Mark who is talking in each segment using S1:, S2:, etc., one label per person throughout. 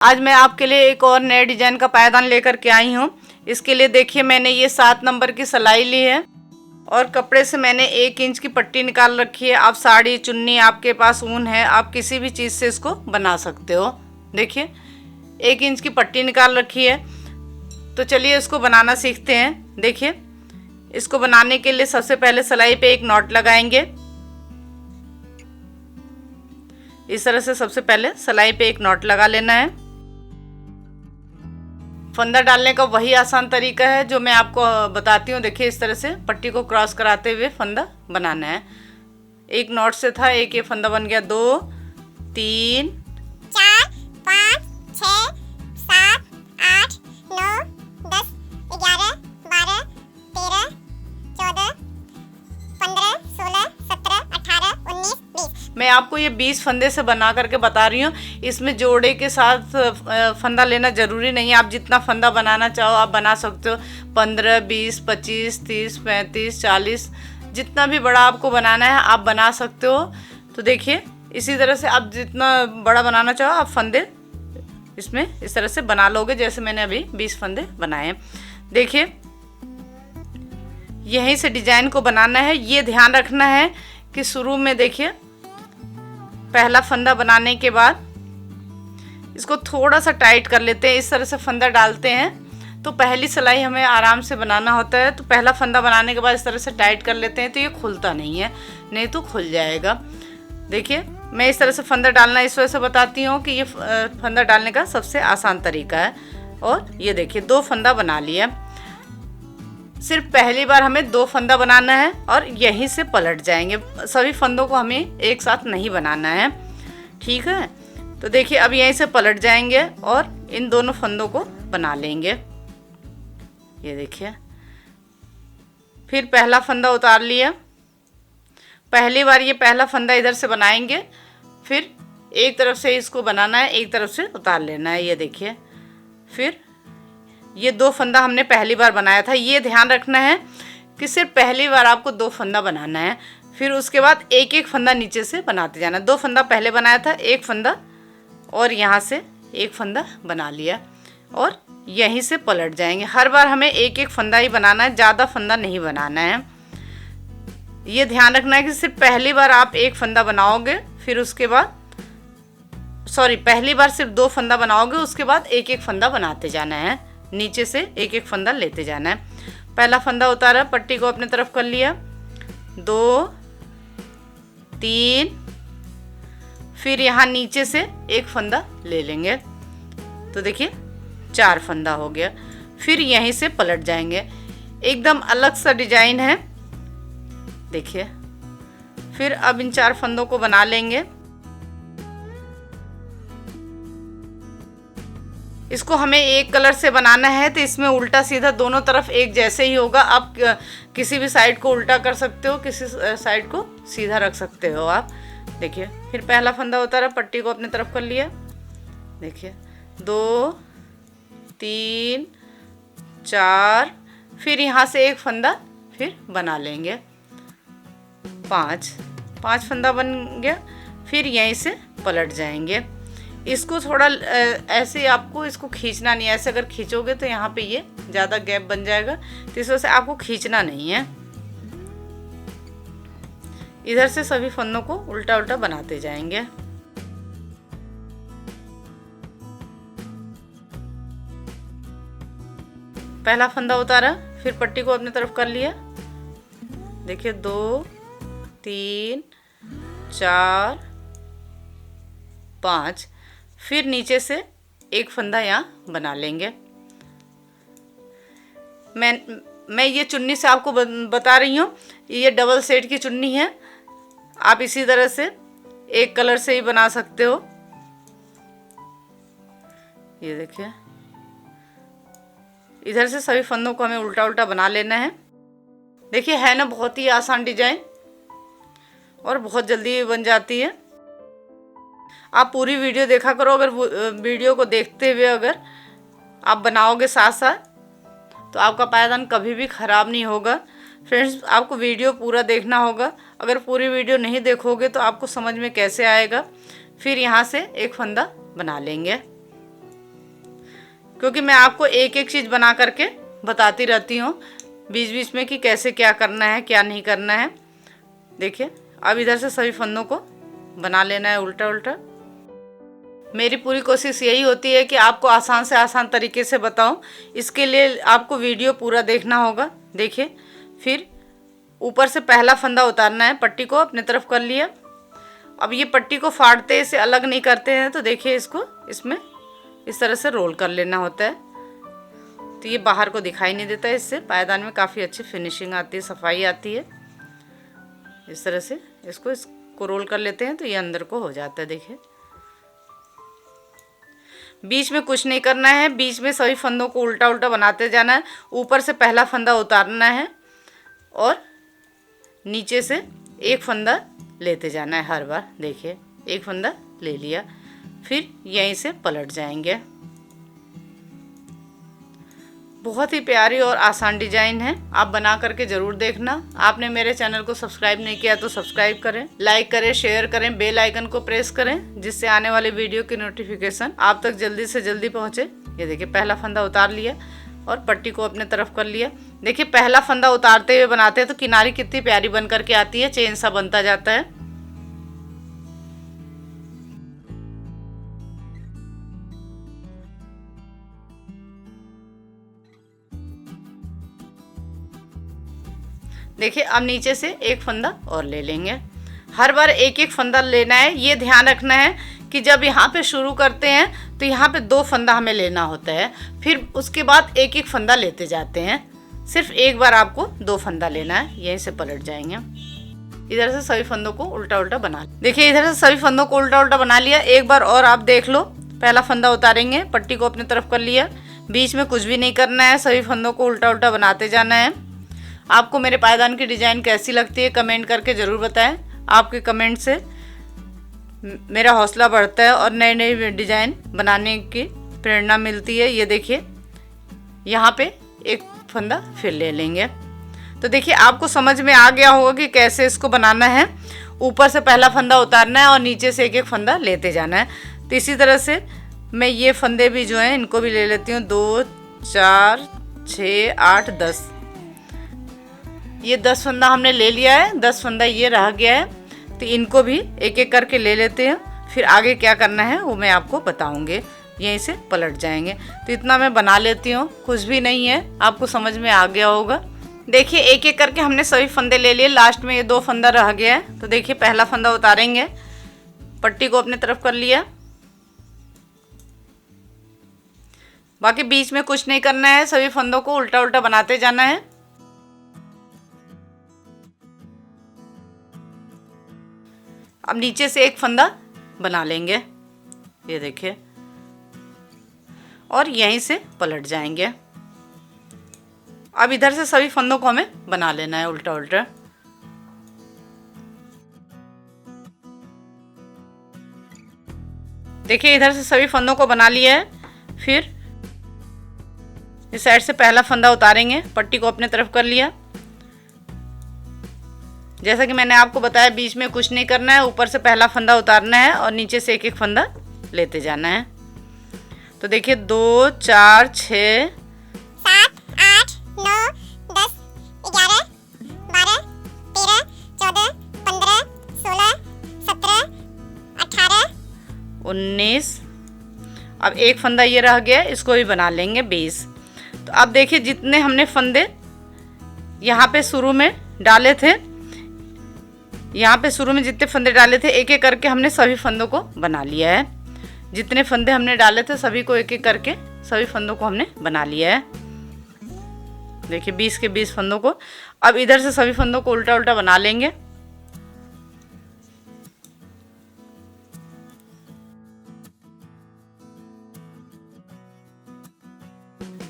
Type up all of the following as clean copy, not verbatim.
S1: आज मैं आपके लिए एक और नए डिजाइन का पायदान लेकर के आई हूँ। इसके लिए देखिए मैंने ये 7 नंबर की सिलाई ली है और कपड़े से मैंने 1 इंच की पट्टी निकाल रखी है। आप साड़ी चुन्नी, आपके पास ऊन है, आप किसी भी चीज़ से इसको बना सकते हो। देखिए 1 इंच की पट्टी निकाल रखी है। तो चलिए इसको बनाना सीखते हैं। देखिए इसको बनाने के लिए सबसे पहले सिलाई पे एक नॉट लगाएंगे। इस तरह से सबसे पहले सिलाई पे एक नॉट लगा लेना है। फंदा डालने का वही आसान तरीका है जो मैं आपको बताती हूँ। देखिए इस तरह से पट्टी को क्रॉस कराते हुए फंदा बनाना है। एक नॉट से था, एक ये फंदा बन गया। 2 3
S2: 4 5 6 7 8 9 10 11 12 13 14 15 16 17 18 19 20।
S1: मैं आपको ये 20 फंदे से बना करके बता रही हूँ। इसमें जोड़े के साथ फंदा लेना ज़रूरी नहीं है। आप जितना फंदा बनाना चाहो आप बना सकते हो। 15 20 25 30 35 40 जितना भी बड़ा आपको बनाना है आप बना सकते हो। तो देखिए इसी तरह से आप जितना बड़ा बनाना चाहो आप फंदे इसमें इस तरह से बना लोगे, जैसे मैंने अभी 20 फंदे बनाए हैं। देखिए यहीं से डिजाइन को बनाना है। ये ध्यान रखना है कि शुरू में देखिए पहला फंदा बनाने के बाद इसको थोड़ा सा टाइट कर लेते हैं। इस तरह से फंदा डालते हैं तो पहली सिलाई हमें आराम से बनाना होता है। तो पहला फंदा बनाने के बाद इस तरह से टाइट कर लेते हैं तो ये खुलता नहीं है, नहीं तो खुल जाएगा। देखिए मैं इस तरह से फंदा डालना इस वजह से बताती हूँ कि ये फंदा डालने का सबसे आसान तरीका है। और ये देखिए 2 फंदा बना लिया। सिर्फ पहली बार हमें 2 फंदा बनाना है और यहीं से पलट जाएंगे। सभी फंदों को हमें एक साथ नहीं बनाना है, ठीक है। तो देखिए अब यहीं से पलट जाएंगे और इन दोनों फंदों को बना लेंगे। ये देखिए फिर पहला फंदा उतार लिया। पहली बार ये पहला फंदा इधर से बनाएंगे, फिर एक तरफ से इसको बनाना है, एक तरफ से उतार लेना है। ये देखिए फिर ये 2 फंदा हमने पहली बार बनाया था। ये ध्यान रखना है कि सिर्फ पहली बार आपको 2 फंदा बनाना है। फिर उसके बाद एक एक फंदा नीचे से बनाते जाना। 2 फंदा पहले बनाया था, एक फंदा और यहाँ से एक फंदा बना लिया और यहीं से पलट जाएंगे। हर बार हमें एक एक फंदा ही बनाना है, ज़्यादा फंदा नहीं बनाना है। ये ध्यान रखना है कि सिर्फ पहली बार आप एक फंदा बनाओगे, फिर उसके बाद पहली बार सिर्फ 2 फंदा बनाओगे, उसके बाद एक एक फंदा बनाते जाना है। नीचे से एक एक फंदा लेते जाना है। पहला फंदा उतारा, पट्टी को अपने तरफ कर लिया। 2 3 फिर यहाँ नीचे से एक फंदा ले लेंगे तो देखिए 4 फंदा हो गया। फिर यहीं से पलट जाएंगे। एकदम अलग सा डिजाइन है देखिए। फिर अब इन 4 फंदों को बना लेंगे। इसको हमें एक कलर से बनाना है तो इसमें उल्टा सीधा दोनों तरफ एक जैसे ही होगा। आप किसी भी साइड को उल्टा कर सकते हो, किसी साइड को सीधा रख सकते हो आप। देखिए फिर पहला फंदा उतारा, पट्टी को अपने तरफ कर लिया। देखिए 2 3 4 फिर यहाँ से एक फंदा फिर बना लेंगे। 5 फंदा बन गया। फिर यहीं से पलट जाएंगे। इसको थोड़ा ऐसे आपको इसको खींचना नहीं है। ऐसे अगर खींचोगे तो यहाँ पे ये ज़्यादा गैप बन जाएगा, तो इस वजह से आपको खींचना नहीं है। इधर से सभी फंदों को उल्टा उल्टा बनाते जाएंगे। पहला फंदा उतारा, फिर पट्टी को अपनी तरफ कर लिया। देखिए 2 3 4 5 फिर नीचे से एक फंदा यहाँ बना लेंगे। मैं ये चुन्नी से आपको बता रही हूँ, ये डबल सेट की चुन्नी है। आप इसी तरह से एक कलर से ही बना सकते हो। ये देखिए इधर से सभी फंदों को हमें उल्टा उल्टा बना लेना है। देखिए है ना बहुत ही आसान डिजाइन और बहुत जल्दी बन जाती है। आप पूरी वीडियो देखा करो। अगर वीडियो को देखते हुए अगर आप बनाओगे साथ साथ तो आपका पायदान कभी भी ख़राब नहीं होगा। फ्रेंड्स आपको वीडियो पूरा देखना होगा। अगर पूरी वीडियो नहीं देखोगे तो आपको समझ में कैसे आएगा। फिर यहाँ से एक फंदा बना लेंगे। क्योंकि मैं आपको एक एक चीज़ बना करके बताती रहती हूँ बीच बीच में कि कैसे क्या करना है क्या नहीं करना है। देखिए अब इधर से सभी फंदों को बना लेना है उल्टा उल्टा। मेरी पूरी कोशिश यही होती है कि आपको आसान से आसान तरीके से बताऊं। इसके लिए आपको वीडियो पूरा देखना होगा। देखिए फिर ऊपर से पहला फंदा उतारना है, पट्टी को अपने तरफ कर लिया। अब ये पट्टी को फाड़ते इसे अलग नहीं करते हैं, तो देखिए इसको इसमें इस तरह से रोल कर लेना होता है, तो ये बाहर को दिखाई नहीं देता है। इससे पायदान में काफ़ी अच्छी फिनिशिंग आती है, सफाई आती है। इस तरह से इसको रोल कर लेते हैं तो ये अंदर को हो जाता है। देखिए बीच में कुछ नहीं करना है, बीच में सभी फंदों को उल्टा उल्टा बनाते जाना है। ऊपर से पहला फंदा उतारना है और नीचे से एक फंदा लेते जाना है हर बार। देखिए एक फंदा ले लिया, फिर यहीं से पलट जाएंगे। बहुत ही प्यारी और आसान डिजाइन है, आप बना करके ज़रूर देखना। आपने मेरे चैनल को सब्सक्राइब नहीं किया तो सब्सक्राइब करें, लाइक करें, शेयर करें, बेल आइकन को प्रेस करें, जिससे आने वाले वीडियो की नोटिफिकेशन आप तक जल्दी से जल्दी पहुंचे। ये देखिए पहला फंदा उतार लिया और पट्टी को अपने तरफ कर लिया। देखिए पहला फंदा उतारते हुए बनाते हैं तो किनारी कितनी प्यारी बन करके आती है, चेन सा बनता जाता है। देखिए अब नीचे से एक फंदा और ले लेंगे। हर बार एक एक फंदा लेना है। ये ध्यान रखना है कि जब यहाँ पे शुरू करते हैं तो यहाँ पे 2 फंदा हमें लेना होता है, फिर उसके बाद एक एक फंदा लेते जाते हैं। सिर्फ एक बार आपको 2 फंदा लेना है। यहीं से पलट जाएंगे। इधर से सभी फंदों को उल्टा उल्टा बना। देखिए इधर से सभी फंदों को उल्टा उल्टा बना लिया। एक बार और आप देख लो। पहला फंदा उतारेंगे, पट्टी को अपने तरफ कर लिया, बीच में कुछ भी नहीं करना है, सभी फंदों को उल्टा उल्टा बनाते जाना है। आपको मेरे पायदान की डिज़ाइन कैसी लगती है कमेंट करके ज़रूर बताएं। आपके कमेंट से मेरा हौसला बढ़ता है और नए नए डिज़ाइन बनाने की प्रेरणा मिलती है। ये देखिए यहाँ पे एक फंदा फिर ले लेंगे। तो देखिए आपको समझ में आ गया होगा कि कैसे इसको बनाना है। ऊपर से पहला फंदा उतारना है और नीचे से एक एक फंदा लेते जाना है। तो इसी तरह से मैं ये फंदे भी जो हैं इनको भी ले लेती हूँ। 2 4 6 8 10, ये 10 फंदा हमने ले लिया है, 10 फंदा ये रह गया है, तो इनको भी एक एक करके ले लेते हैं। फिर आगे क्या करना है वो मैं आपको बताऊंगी। यहीं से पलट जाएंगे। तो इतना मैं बना लेती हूँ, कुछ भी नहीं है, आपको समझ में आ गया होगा। देखिए एक एक करके हमने सभी फंदे ले लिए, लास्ट में ये 2 फंदा रह गया है। तो देखिए पहला फंदा उतारेंगे, पट्टी को अपने तरफ कर लिया, बाकी बीच में कुछ नहीं करना है, सभी फंदों को उल्टा उल्टा बनाते जाना है। अब नीचे से एक फंदा बना लेंगे, ये देखिए, और यहीं से पलट जाएंगे। अब इधर से सभी फंदों को हमें बना लेना है उल्टा उल्टा। देखिए इधर से सभी फंदों को बना लिया है। फिर इस साइड से पहला फंदा उतारेंगे, पट्टी को अपने तरफ कर लिया। जैसा कि मैंने आपको बताया बीच में कुछ नहीं करना है, ऊपर से पहला फंदा उतारना है और नीचे से एक एक फंदा लेते जाना है। तो देखिए 2 4 6
S2: 7 8 9 10 11 12 13 14 15 16 17 18
S1: 19। अब एक फंदा ये रह गया, इसको भी बना लेंगे 20। तो अब देखिए जितने हमने फंदे यहाँ पे शुरू में डाले थे, यहाँ पे शुरू में जितने फंदे डाले थे एक एक करके हमने सभी फंदों को बना लिया है। जितने फंदे हमने डाले थे सभी को एक एक करके सभी फंदों को हमने बना लिया है। देखिए 20 के 20 फंदों को। अब इधर से सभी फंदों को उल्टा उल्टा बना लेंगे।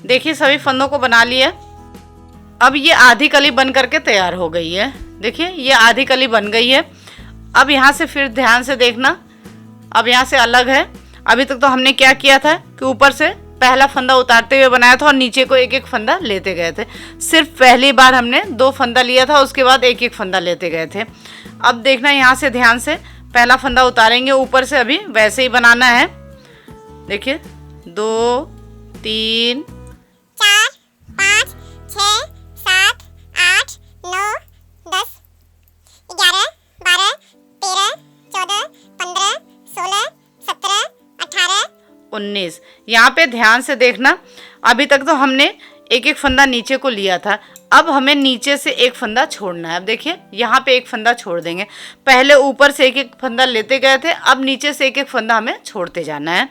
S1: देखिए सभी फंदों को बना लिया। अब ये आधी कली बन करके तैयार हो गई है। देखिए ये आधी कली बन गई है। अब यहाँ से फिर ध्यान से देखना, अब यहाँ से अलग है। अभी तक तो हमने क्या किया था कि ऊपर से पहला फंदा उतारते हुए बनाया था और नीचे को एक एक फंदा लेते गए थे। सिर्फ पहली बार हमने 2 फंदा लिया था, उसके बाद एक एक फंदा लेते गए थे। अब देखना यहाँ से ध्यान से, पहला फंदा उतारेंगे, ऊपर से अभी वैसे ही बनाना है। देखिए 2 3
S2: 4 5 6 7 8 9 10 11 12 13 14 15 16 17 18
S1: 19। यहाँ पे ध्यान से देखना, अभी तक तो हमने एक एक फंदा नीचे को लिया था, अब हमें नीचे से एक फंदा छोड़ना है। अब देखिए यहाँ पे एक फंदा छोड़ देंगे, पहले ऊपर से एक एक फंदा लेते गए थे, अब नीचे से एक एक फंदा हमें छोड़ते जाना है।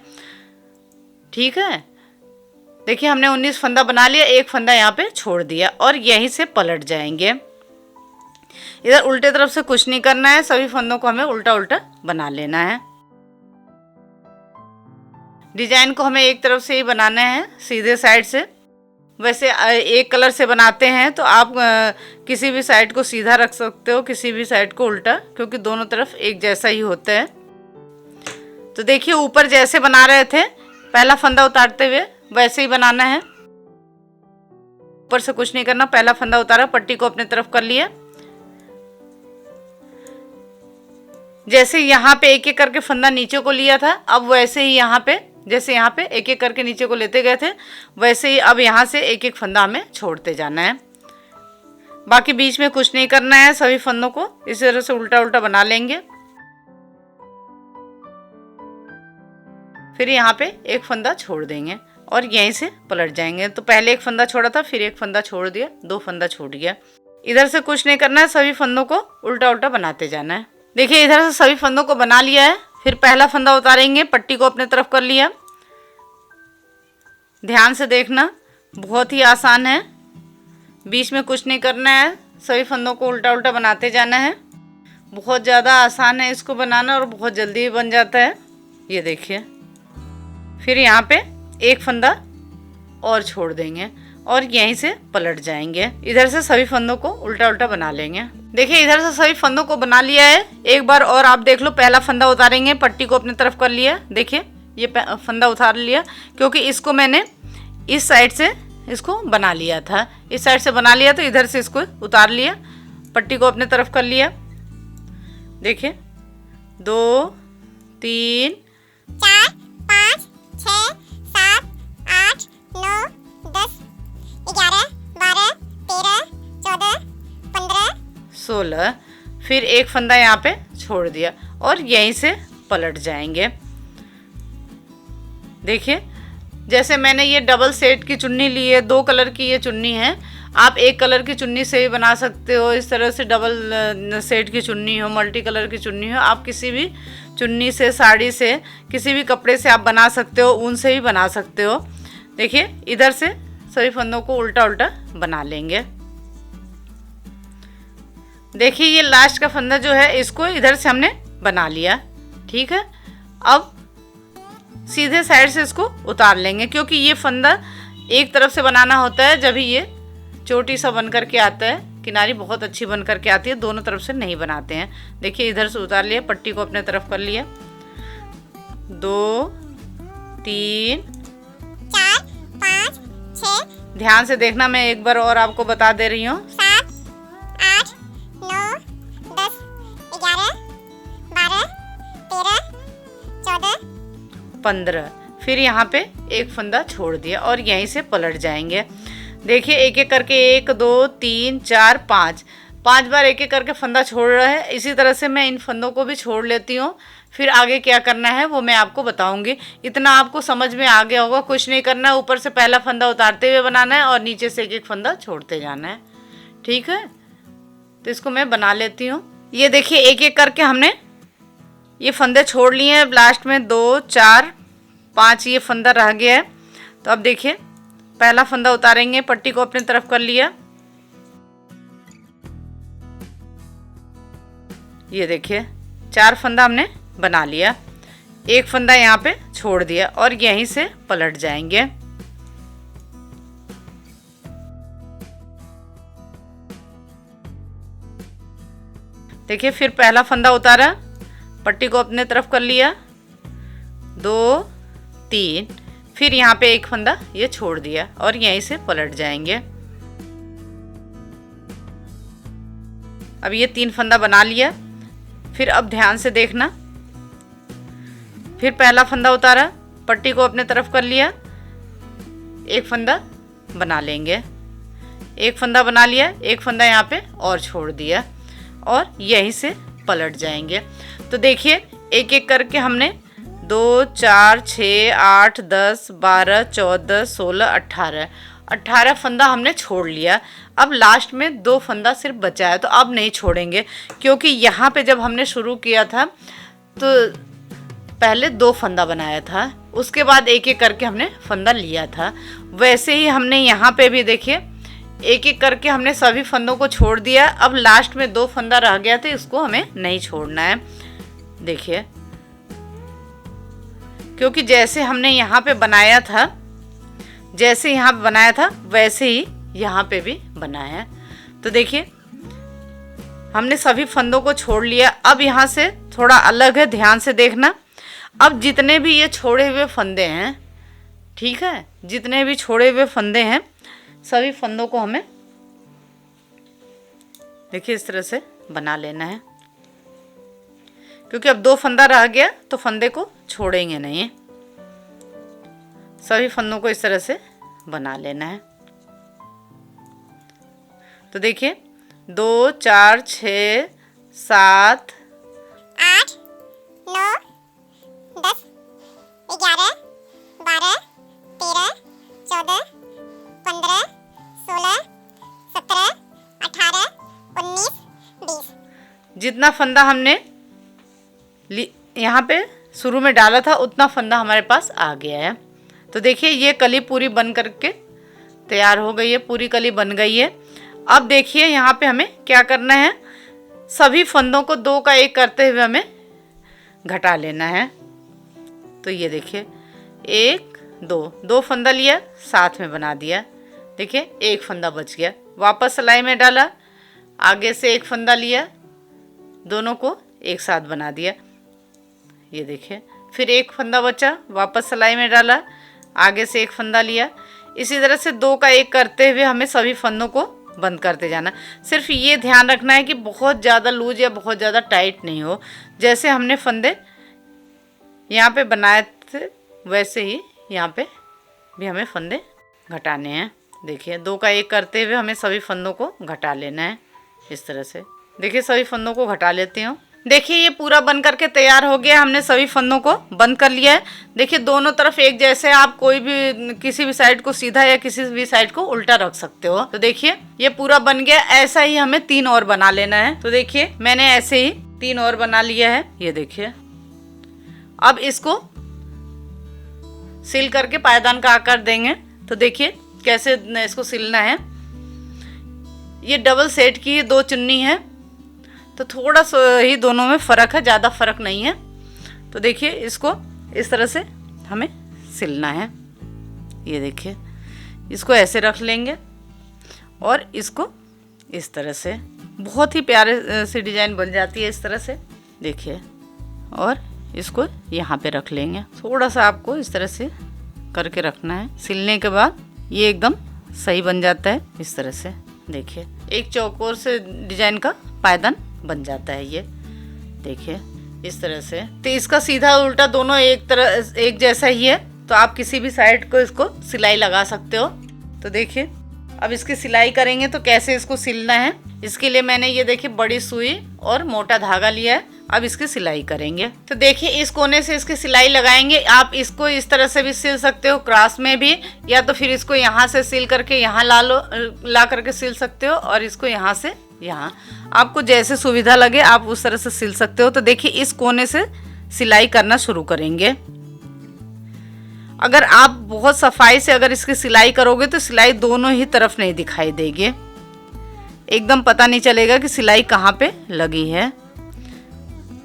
S1: ठीक है, देखिए हमने 19 फंदा बना लिया, एक फंदा यहाँ पे छोड़ दिया और यहीं से पलट जाएंगे। इधर उल्टे तरफ से कुछ नहीं करना है, सभी फंदों को हमें उल्टा उल्टा बना लेना है। डिजाइन को हमें एक तरफ से ही बनाना है, सीधे साइड से। वैसे एक कलर से बनाते हैं तो आप किसी भी साइड को सीधा रख सकते हो, किसी भी साइड को उल्टा, क्योंकि दोनों तरफ एक जैसा ही होता है। तो देखिए ऊपर जैसे बना रहे थे पहला फंदा उतारते हुए, वैसे ही बनाना है। ऊपर से कुछ नहीं करना, पहला फंदा उतारा, पट्टी को अपने तरफ कर लिया। जैसे यहाँ पे एक एक करके फंदा नीचे को लिया था, अब वैसे ही यहाँ पे, जैसे यहाँ पे एक एक करके नीचे को लेते गए थे, वैसे ही अब यहाँ से एक एक फंदा हमें छोड़ते जाना है। बाकी बीच में कुछ नहीं करना है, सभी फंदों को इसी तरह से उल्टा उल्टा बना लेंगे। फिर यहाँ पे एक फंदा छोड़ देंगे और यहीं से पलट जाएंगे। तो पहले एक फंदा छोड़ा था, फिर एक फंदा छोड़ दिया, 2 फंदा छूट गया। इधर से कुछ नहीं करना है, सभी फंदों को उल्टा उल्टा बनाते जाना है। देखिए इधर से सभी फंदों को बना लिया है, फिर पहला फंदा उतारेंगे, पट्टी को अपने तरफ कर लिया। ध्यान से देखना, बहुत ही आसान है, बीच में कुछ नहीं करना है, सभी फंदों को उल्टा उल्टा बनाते जाना है। बहुत ज़्यादा आसान है इसको बनाना और बहुत जल्दी ही बन जाता है। ये देखिए, फिर यहाँ पे एक फंदा और छोड़ देंगे और यहीं से पलट जाएंगे। इधर से सभी फंदों को उल्टा उल्टा बना लेंगे। देखिए इधर से सभी फंदों को बना लिया है, एक बार और आप देख लो। पहला फंदा उतारेंगे, पट्टी को अपने तरफ कर लिया। देखिए ये फंदा उतार लिया, क्योंकि इसको मैंने इस साइड से इसको बना लिया था, इस साइड से बना लिया, तो इधर से इसको उतार लिया, पट्टी को अपने तरफ कर लिया। देखिए 2 3
S2: 4 5 6 7 8 9 10 11 12 13 14 15
S1: 16। फिर एक फंदा यहाँ पे छोड़ दिया और यहीं से पलट जाएंगे। देखिए जैसे मैंने ये डबल सेट की चुन्नी ली है, 2 कलर की ये चुन्नी है, आप एक कलर की चुन्नी से भी बना सकते हो। इस तरह से डबल सेट की चुन्नी हो, मल्टी कलर की चुन्नी हो, आप किसी भी चुन्नी से, साड़ी से, किसी भी कपड़े से आप बना सकते हो, ऊन से भी बना सकते हो। देखिए इधर से सभी फंदों को उल्टा उल्टा बना लेंगे। देखिए ये लास्ट का फंदा जो है, इसको इधर से हमने बना लिया। ठीक है, अब सीधे साइड से इसको उतार लेंगे, क्योंकि ये फंदा एक तरफ से बनाना होता है, जब ये चोटी सा बन करके आता है। किनारी बहुत अच्छी बन करके आती है, दोनों तरफ से नहीं बनाते हैं। देखिए इधर से उतार लिया, पट्टी को अपने तरफ कर लिया। 2 3
S2: 4 5 6
S1: ध्यान से देखना, मैं एक बार और आपको बता दे रही हूँ।
S2: 7 8 9 10 11 12 13 14
S1: 15। फिर यहाँ पे एक फंदा छोड़ दिया और यहीं से पलट जाएंगे। देखिए एक एक करके 1 2 3 4 5 बार एक एक करके फंदा छोड़ रहा है। इसी तरह से मैं इन फंदों को भी छोड़ लेती हूँ। फिर आगे क्या करना है वो मैं आपको बताऊंगी। इतना आपको समझ में आ गया होगा। कुछ नहीं करना है, ऊपर से पहला फंदा उतारते हुए बनाना है और नीचे से एक एक फंदा छोड़ते जाना है। ठीक है, तो इसको मैं बना लेती हूँ। ये देखिए एक एक करके हमने ये फंदे छोड़ लिए हैं। लास्ट में 2 4 5 ये फंदा रह गया है। तो अब देखिए पहला फंदा उतारेंगे, पट्टी को अपनी तरफ कर लिया। ये देखिए 4 फंदा हमने बना लिया, एक फंदा यहाँ पे छोड़ दिया और यहीं से पलट जाएंगे। देखिए फिर पहला फंदा उतारा, पट्टी को अपने तरफ कर लिया। 2 3 फिर यहाँ पे एक फंदा ये छोड़ दिया और यहीं से पलट जाएंगे। अब ये 3 फंदा बना लिया। फिर अब ध्यान से देखना, फिर पहला फंदा उतारा, पट्टी को अपने तरफ कर लिया। एक फंदा बना लेंगे। एक फंदा बना लिया, एक फंदा यहाँ पे और छोड़ दिया और यहीं से पलट जाएंगे। तो देखिए एक एक करके हमने 2 4 6 8 10 12 14 16 18 फंदा हमने छोड़ लिया। अब लास्ट में 2 फंदा सिर्फ बचा है, तो अब नहीं छोड़ेंगे, क्योंकि यहाँ पे जब हमने शुरू किया था तो पहले 2 फंदा बनाया था, उसके बाद एक एक करके हमने फंदा लिया था। वैसे ही हमने यहाँ पे भी देखिए एक एक करके हमने सभी फंदों को छोड़ दिया। अब लास्ट में 2 फंदा रह गया था, इसको हमें नहीं छोड़ना है। देखिए क्योंकि जैसे हमने यहाँ पे बनाया था, जैसे यहाँ पे बनाया था वैसे ही यहाँ पे भी बनाया है। तो देखिए हमने सभी फंदों को छोड़ लिया। अब यहाँ से थोड़ा अलग है, ध्यान से देखना। अब जितने भी ये छोड़े हुए फंदे हैं, ठीक है, जितने भी छोड़े हुए फंदे हैं सभी फंदों को हमें देखिए इस तरह से बना लेना है, क्योंकि अब 2 फंदा रह गया तो फंदे को छोड़ेंगे नहीं। सभी फंदों को इस तरह से बना लेना है। तो देखिए 2 4 6 7
S2: 8 9 10 11 12 13 14 15 16 17 18 19 20।
S1: जितना फंदा हमने यहाँ पे शुरू में डाला था उतना फंदा हमारे पास आ गया है। तो देखिए ये कली पूरी बन करके तैयार हो गई है, पूरी कली बन गई है। अब देखिए यहाँ पे हमें क्या करना है, सभी फंदों को 2 का 1 करते हुए हमें घटा लेना है। तो ये देखिए 1 2 फंदा लिया, साथ में बना दिया। देखिए 1 फंदा बच गया, वापस सिलाई में डाला, आगे से 1 फंदा लिया, दोनों को एक साथ बना दिया। ये देखिए फिर 1 फंदा बचा, वापस सिलाई में डाला, आगे से 1 फंदा लिया। इसी तरह से 2 का 1 करते हुए हमें सभी फंदों को बंद करते जाना। सिर्फ ये ध्यान रखना है कि बहुत ज़्यादा लूज या बहुत ज़्यादा टाइट नहीं हो। जैसे हमने फंदे यहाँ पे बनाए थे वैसे ही यहाँ पे भी हमें फंदे घटाने हैं। देखिए 2 का 1 करते हुए हमें सभी फंदों को घटा लेना है इस तरह से। देखिए सभी फंदों को घटा लेती हूँ। देखिए ये पूरा बन करके तैयार हो गया, हमने सभी फंदों को बंद कर लिया है। देखिए दोनों तरफ एक जैसे, आप कोई भी किसी भी साइड को सीधा या किसी भी साइड को उल्टा रख सकते हो। तो देखिए ये पूरा बन गया। ऐसा ही हमें 3 और बना लेना है। तो देखिए मैंने ऐसे ही 3 और बना लिया है। ये देखिए अब इसको सिल करके पायदान का आकार देंगे। तो देखिए कैसे इसको सिलना है। ये डबल सेट की 2 चुन्नी है, तो थोड़ा सा ही दोनों में फ़र्क है, ज़्यादा फ़र्क नहीं है। तो देखिए इसको इस तरह से हमें सिलना है। ये देखिए इसको ऐसे रख लेंगे और इसको इस तरह से, बहुत ही प्यारे सी डिज़ाइन बन जाती है इस तरह से। देखिए और इसको यहाँ पे रख लेंगे। थोड़ा सा आपको इस तरह से करके रखना है। सिलने के बाद ये एकदम सही बन जाता है इस तरह से। देखिए एक चौकोर से डिज़ाइन का पायदान बन जाता है ये। देखिए इस तरह से। तो इसका सीधा उल्टा दोनों एक जैसा ही है, तो आप किसी भी साइड को इसको सिलाई लगा सकते हो। तो देखिए अब इसकी सिलाई करेंगे तो कैसे इसको सिलना है। इसके लिए मैंने ये देखिए बड़ी सुई और मोटा धागा लिया है। अब इसकी सिलाई करेंगे। तो देखिए इस कोने से इसकी सिलाई लगाएंगे। आप इसको इस तरह से भी सिल सकते हो, क्रॉस में भी, या तो फिर इसको यहाँ से सिल करके यहाँ ला करके सिल सकते हो, और इसको यहाँ से यहाँ, आपको जैसे सुविधा लगे आप उस तरह से सिल सकते हो। तो देखिए इस कोने से सिलाई करना शुरू करेंगे। अगर आप बहुत सफाई से अगर इसकी सिलाई करोगे तो सिलाई दोनों ही तरफ नहीं दिखाई देगी, एकदम पता नहीं चलेगा कि सिलाई कहाँ पे लगी है।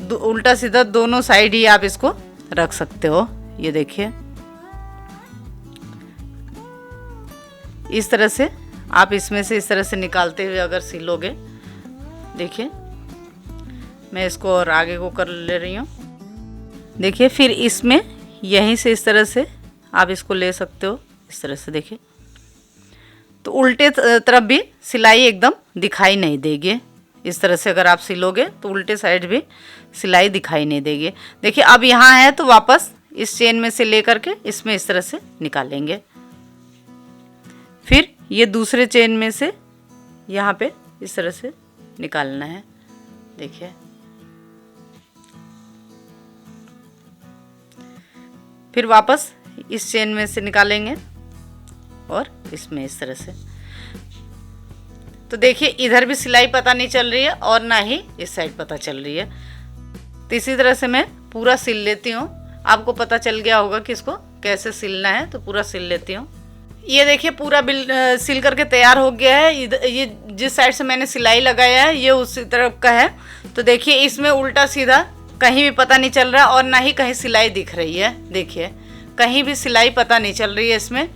S1: उल्टा सीधा दोनों साइड ही आप इसको रख सकते हो। ये देखिए इस तरह से आप इसमें से इस तरह से निकालते हुए अगर सिलोगे। देखिए मैं इसको और आगे को कर ले रही हूँ। देखिए फिर इसमें यहीं से इस तरह से आप इसको ले सकते हो इस तरह से। देखिए तो उल्टे तरफ भी सिलाई एकदम दिखाई नहीं देगी। इस तरह से अगर आप सिलोगे तो उल्टे साइड भी सिलाई दिखाई नहीं देगी। देखिए अब यहाँ है तो वापस इस चेन में से ले करके इसमें इस तरह से निकालेंगे। फिर ये दूसरे चेन में से यहाँ पे इस तरह से निकालना है। देखिए फिर वापस इस चेन में से निकालेंगे और इसमें इस तरह से। तो देखिए इधर भी सिलाई पता नहीं चल रही है और ना ही इस साइड पता चल रही है। तो इसी तरह से मैं पूरा सिल लेती हूँ। आपको पता चल गया होगा कि इसको कैसे सिलना है, तो पूरा सिल लेती हूँ। ये देखिए पूरा सिल करके तैयार हो गया है। ये जिस साइड से मैंने सिलाई लगाया है ये उसी तरफ का है। तो देखिए इसमें उल्टा सीधा कहीं भी पता नहीं चल रहा और ना ही कहीं सिलाई दिख रही है। देखिए कहीं भी सिलाई पता नहीं चल रही है इसमें,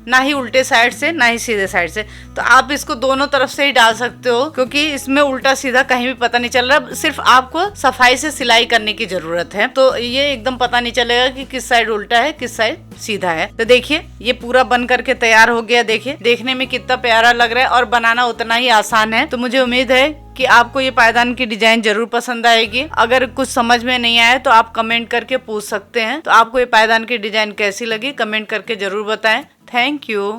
S1: ना ही उल्टे साइड से ना ही सीधे साइड से। तो आप इसको दोनों तरफ से ही डाल सकते हो क्योंकि इसमें उल्टा सीधा कहीं भी पता नहीं चल रहा। सिर्फ आपको सफाई से सिलाई करने की जरूरत है, तो ये एकदम पता नहीं चलेगा कि किस साइड उल्टा है किस साइड सीधा है। तो देखिए ये पूरा बन करके तैयार हो गया। देखिए देखने में कितना प्यारा लग रहा है और बनाना उतना ही आसान है। तो मुझे उम्मीद है कि आपको ये पायदान की डिजाइन जरूर पसंद आएगी। अगर कुछ समझ में नहीं आए तो आप कमेंट करके पूछ सकते हैं। तो आपको ये पायदान की डिजाइन कैसी लगी कमेंट करके जरूर बताएं। Thank you.